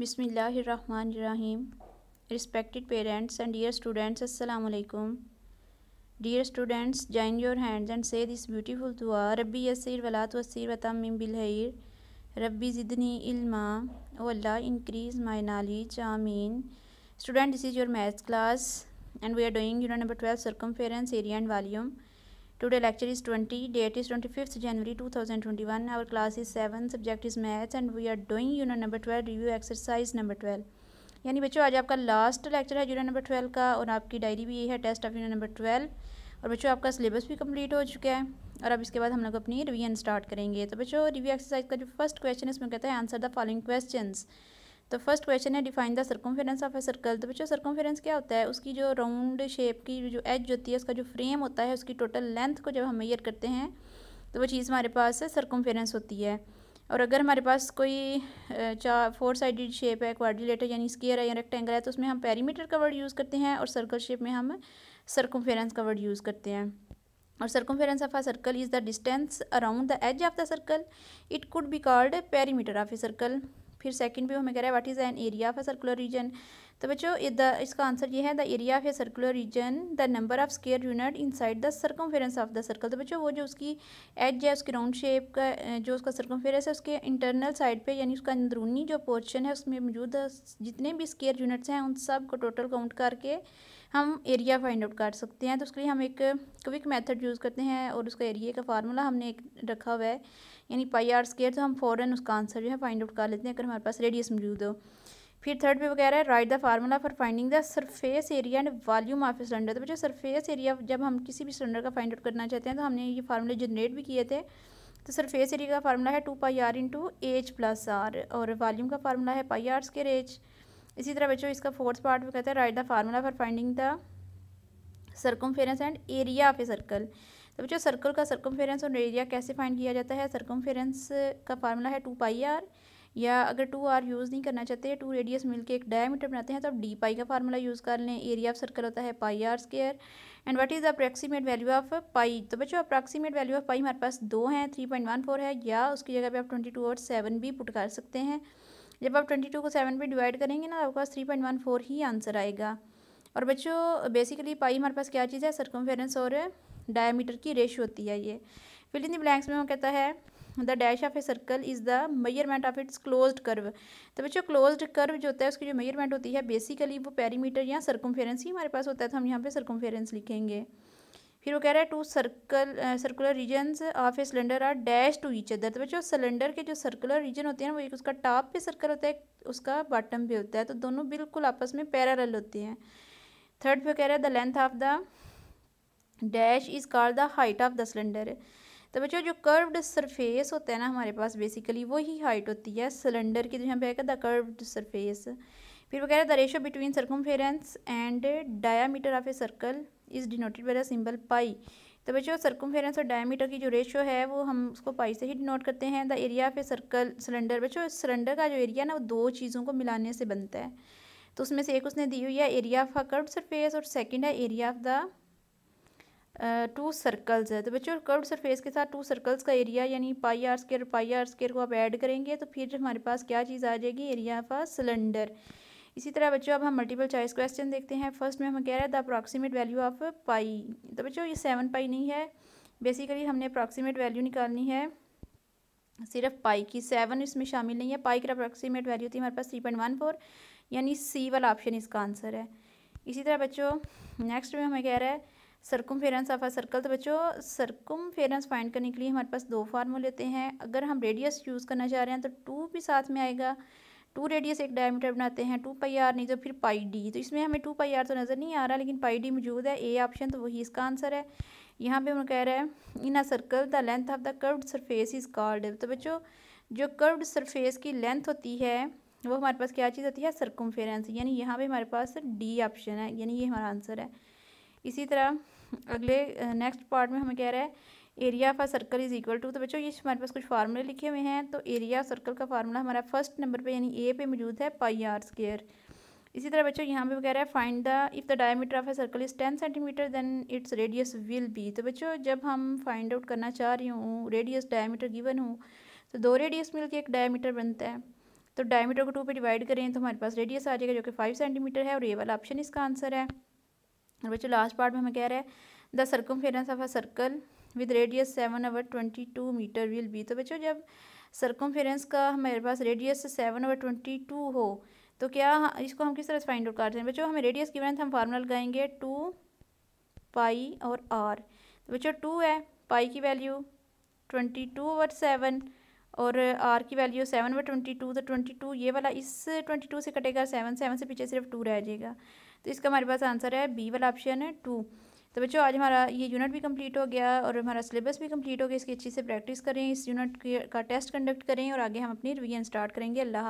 बिस्मिल्लाहिर्रहमानिर्रहीम। Respected parents and dear students, Assalamu alaikum. Dear students, join your hands and say this beautiful dua. Rabbi yassir wala tuassir wa tammim bil khair. Rabbi zidni ilma. Oh Allah, increase my knowledge. Ameen. Student, this is your maths class and we are doing unit number 12, circumference, area and volume. Today lecture is 20, date is 25th January 2021. Our class is 7, subject is maths and we are doing unit number 12, review exercise number 12. यानी बच्चों आज आपका last lecture है unit number 12 का और आपकी diary भी ये है टेस्ट ऑफ यूनिट नंबर 12 और बच्चों आपका सिलेबस भी कंप्लीट हो चुका है और अब इसके बाद हम लोग अपनी रिवीजन स्टार्ट करेंगे। तो बच्चों रिव्यू एक्सरसाइज का जो फर्स्ट क्वेश्चन है इसमें कहता है आंसर द फॉलोइंग क्वेश्चंस। तो फर्स्ट क्वेश्चन है define the circumference of a circle. तो बच्चों सर्कमफेरेंस क्या होता है? उसकी जो राउंड शेप की जो एज होती है उसका जो फ्रेम होता है उसकी टोटल लेंथ को जब हम मेजर करते हैं तो वो चीज़ हमारे पास सर्कमफेरेंस होती है। और अगर हमारे पास कोई 4 साइडेड शेप है, क्वाड्रिलेटर यानी स्क्वायर है या रेक्टेंगल है तो उसमें हम पेरीमीटर का वर्ड यूज़ करते हैं और सर्कल शेप में हम सर्कमफेरेंस का वर्ड यूज़ करते हैं। और circumference of a circle is the distance around the edge of the circle. It could be called perimeter of a circle. फिर सेकंड पे हमें कह रहा है what is an area of a circular region. तो बच्चों इसका आंसर ये है the area of a circular region the number of square unit inside the circumference of the circle. तो बच्चों वो जो उसकी एज है उसकी राउंड शेप का जो उसका सर्कमफेरेंस है उसके इंटरनल साइड पे यानी उसका अंदरूनी जो पोर्शन है उसमें मौजूद जितने भी स्क्वायर यूनिट्स हैं उन सब को टोटल काउंट करके हम एरिया फाइंड आउट कर सकते हैं। तो उसके लिए हम एक क्विक मेथड यूज़ करते हैं और उसका एरिया का फार्मूला हमने एक रखा हुआ है यानी पाई आर स्क्वायर। तो हम फ़ौरन उसका आंसर जो है फाइंड आउट कर लेते हैं अगर हमारे पास रेडियस मौजूद हो। फिर थर्ड पे वो कह रहा है right the formula for finding the surface area and volume of a cylinder. तो बच्चों सरफेस एरिया जब हम किसी भी सिलेंडर का फाइंड आउट करना चाहते हैं तो हमने ये फार्मूले जनरेट भी किए थे। तो सरफेस एरिया का फार्मूला है 2 pi R into H plus R और वॉल्यूम का फार्मूला है पाई आर स्क्वायर एच। इसी तरह बच्चों इसका फोर्थ पार्ट में कहता है right the formula for finding the circumference and area of a circle. तो बच्चों सर्कल का सर्कमफेरेंस और एरिया कैसे फाइंड किया जाता है? सर्कमफेरेंस का फार्मूला है 2 पाई आर या अगर 2 आर यूज़ नहीं करना चाहते 2 रेडियस मिलके एक डायमीटर बनाते हैं तो आप डी पाई का फार्मूला यूज़ कर लें। एरिया ऑफ सर्कल होता है pi R square and what is the approximate value of pi. तो बच्चों अप्रॉक्सीमेट वैल्यू ऑफ पाई हमारे पास 2 हैं, 3.14 है या उसकी जगह पे आप 22 और 7 भी पुट कर सकते हैं। जब आप 22 को 7 पे डिवाइड करेंगे ना आपके पास 3.14 ही आंसर आएगा। और बच्चों बेसिकली पाई हमारे पास क्या चीज़ है? सर्कमफेरेंस और डायमीटर की रेशियो होती है ये। फिल इन द ब्लैंक्स में वो कहता है the dash of a circle is the measurement of its closed curve. तो बच्चों क्लोज्ड कर्व जो होता है उसकी जो मेजरमेंट होती है बेसिकली वो पेरीमीटर या सर्कमफेरेंस ही हमारे पास होता है तो हम यहाँ पे सर्कमफेरेंस लिखेंगे। फिर वो कह रहा है 2 circular regions of a cylinder are dash to each other. तो बच्चों सिलेंडर के जो सर्कुलर रीजन होते हैं वो एक उसका टॉप पे सर्कल होता है उसका बॉटम पे होता है तो दोनों बिल्कुल आपस में पैरेलल होते हैं। थर्ड पे कह रहा है the length of the dash is called the height of the cylinder. तो बच्चों जो कर्व्ड सरफेस होता है ना हमारे पास बेसिकली वही हाइट होती है सिलेंडर की। तो यहाँ पे आएगा द कर्व्ड सरफेस। फिर वो कह रहा है the ratio between circumference and diameter of a circle is denoted by the symbol pi. तो बच्चों सर्कमफेरेंस और डायामीटर की जो रेशियो है वो हम उसको पाई से ही डिनोट करते हैं। The area of a circle cylinder. बच्चों सिलेंडर का जो एरिया ना वो 2 चीज़ों को मिलाने से बनता है तो उसमें से एक उसने दी हुई है area of a curved surface और सेकंड है एरिया ऑफ द 2 सर्कल्स है। तो बच्चों कर्व्ड सरफेस के साथ 2 सर्कल्स का एरिया यानी पाई आर स्क्वायर को आप ऐड करेंगे तो फिर हमारे पास क्या चीज़ आ जाएगी? Area of a cylinder. इसी तरह बच्चों अब हम मल्टीपल चॉइस क्वेश्चन देखते हैं। फर्स्ट में हमें कह रहा है the approximate value of pi. तो बच्चों ये 7 पाई नहीं है, बेसिकली हमने अप्रॉक्सीमेट वैल्यू निकालनी है सिर्फ पाई की, 7 इसमें शामिल नहीं है। पाई की अप्रॉक्सीमेट वैल्यू थी हमारे पास 3.14 यानी सी वाला ऑप्शन इसका आंसर है। इसी तरह बच्चों नेक्स्ट में हमें कह रहा है सर्कमफेरेंस ऑफ अ सर्कल। तो बच्चों सर्कमफेरेंस फाइंड करने के लिए हमारे पास 2 फार्मूले होते हैं। अगर हम रेडियस यूज़ करना चाह रहे हैं तो 2 भी साथ में आएगा। 2 रेडियस एक डायमीटर बनाते हैं 2 पाई आर नहीं तो फिर पाई डी। तो इसमें हमें 2 पाई आर तो नज़र नहीं आ रहा लेकिन पाई डी मौजूद है, ए ऑप्शन तो वही इसका आंसर है। यहाँ पे हमें कह रहा है in a circle the length of the curved surface is called. तो बच्चों जो कर्व्ड सरफेस की लेंथ होती है वो हमारे पास क्या चीज़ होती है? सर्कमफेरेंस। यानी यहाँ पे हमारे पास डी ऑप्शन है यानी ये हमारा आंसर है। इसी तरह अगले नेक्स्ट पार्ट में हमें कह रहा है area of a circle is equal to. तो बच्चों ये हमारे पास कुछ फार्मूले लिखे हुए हैं तो एरिया सर्कल का फार्मूला हमारा फर्स्ट नंबर पे यानी ए पे मौजूद है पाई आर स्क्वायर। इसी तरह बच्चों यहाँ पे कह रहा है find the if the diameter of a circle is 10 centimetre then its radius will be. तो बच्चों जब हम फाइंड आउट करना चाह रही हूँ रेडियस डायमीटर गिवन हो तो 2 रेडियस मिलकर एक डायमीटर बनता है। तो डायमीटर को 2 पे डिवाइड करें तो हमारे पास रेडियस आ जाएगा जो कि 5 सेंटीमीटर है, और ये वाला ऑप्शन इसका आंसर है। और बच्चों लास्ट पार्ट में हमें कह रहा है the circumference of a circle with radius 7/22 metre will be. तो बच्चों जब सर्कमफेरेंस का हमारे पास रेडियस 7/22 हो तो क्या इसको हम किस तरह से फाइंड आउट करते हैं। बच्चों हमें रेडियस गिवन है तो हम फार्मूला लगाएंगे 2 पाई और आर। तो बच्चों 2 है, पाई की वैल्यू 22/7 और आर की वैल्यू 7/22। तो 22 ये वाला इस 22 से कटेगा 7 से पीछे सिर्फ 2 रह जाएगा। तो इसका हमारे पास आंसर है बी वाला ऑप्शन है 2। तो बच्चों आज हमारा ये यूनिट भी कंप्लीट हो गया और हमारा सिलेबस भी कंप्लीट हो गया। इसकी अच्छी से प्रैक्टिस करें, इस यूनिट का टेस्ट कंडक्ट करें और आगे हम अपनी रिवीजन स्टार्ट करेंगे। अल्लाह।